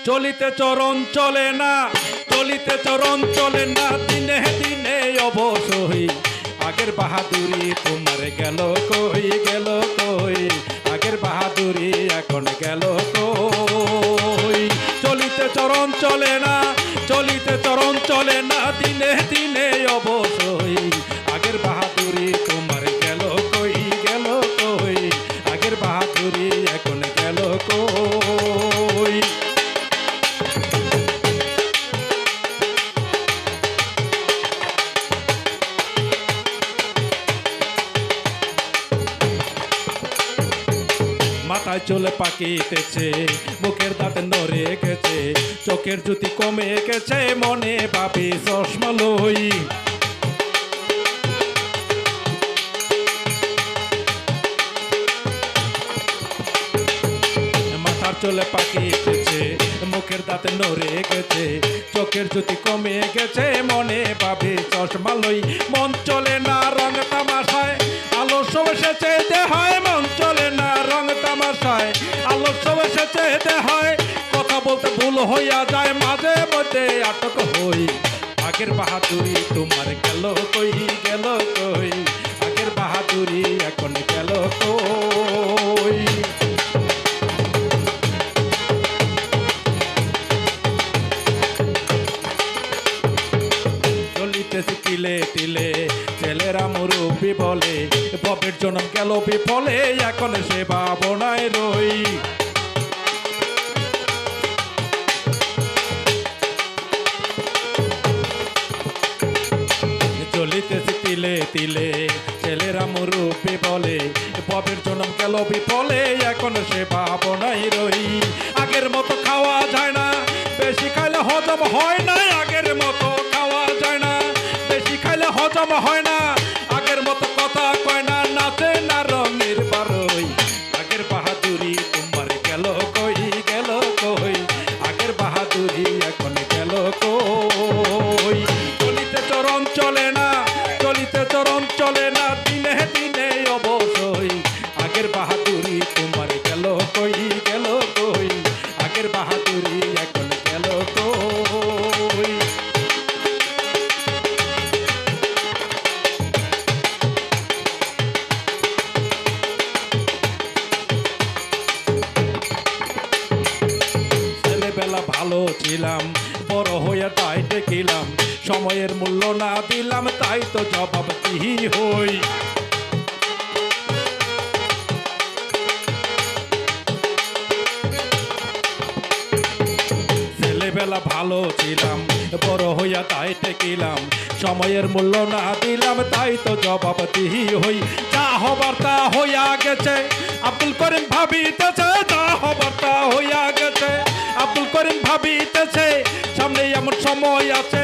চলিতে চরণ চলে না, চলিতে চরণ চলে না, দিনে দিনে অবশ্যই আগের বাহাদুরি তোমার গেল কই, গেল কই, আগের বাহাদুরি এখন গেল কই। চলিতে চরণ চলে না, চলিতে চরণ চলে না, দিনে দিনে অবশ্যই আগের বাহাদুরি তোমার গেল কই, গেল কই, আগের বাহাদুরি এখন গেল কই। মাথায় চলে পাকিতেছে, বুকের দাঁত নড়ে গেছে, চোখের জ্যোতি কমে গেছে, মনে ভাবি চশমা লই। মাথার চলে পাকিতেছে, মুখের দাঁত নড়ে গেছে, চোখের জ্যোতি কমে গেছে, মনে ভাবি চশমা লই। মন চলে না রং তামাশায়, আলস্য এসেছে দেহায়, মন চলে না রং তামাশায়, আলস্য এসেছে দেহায়, কথা বলতে ভুল হইয়া যায়, মাঝে মধ্যে আটক হই। আগের বাহাদুরি তোমার গেল কই, গেল কই, আগের বাহাদুরি এখন গেল কই। চলিতেছি তিলে তিলে, ছেলেরা মুরব্বি বলে, বাপের জন্ম গেল বিফলে, এখন সে ভাবনায় রই। চলিতেছি তিলে তিলে, ছেলেরা মুরব্বি বলে, বাপের জন্ম গেল বিফলে, এখন সে ভাবনায় রই। আগের মতো খাওয়া যায় না, বেশি খাইলে হজম হয় না, আগের মতো খাওয়া যায় না, বেশি খাইলে হজম হয় না, আগের মতো কথা কয় না, নাচে না রঙের বারই। আগের বাহাদুরি তোমার গেল কই, গেল কই, আগের বাহাদুরি এখন গেল কই। চলিতে চরণ চলে না, চলিতে চরণ চলে না, দিনে দিনে অবশ্যই আগের বাহাদুরি তোমার গেল কই, গেল কই, আগের বাহাদুরি এখন গেল কই। ছেলেবেলা ভালো ছিলাম, বড় হইয়া তাই দেখিলাম, সময়ের মূল্য না দিলাম, তাই তো জবাব কি হই। ছেলেবেলা ভালো ছিলাম, বড় হইয়া তাই টেকিলাম, সময়ের মূল্য না দিলাম, তাই তো জবাব দিহি হই। যা হবার তা হইয়া গেছে, আব্দুল করিম ভাবিতেছে, যা হবার তা হইয়া গেছে, আব্দুল করিম ভাবিতেছে, সামনে এমন সময় আছে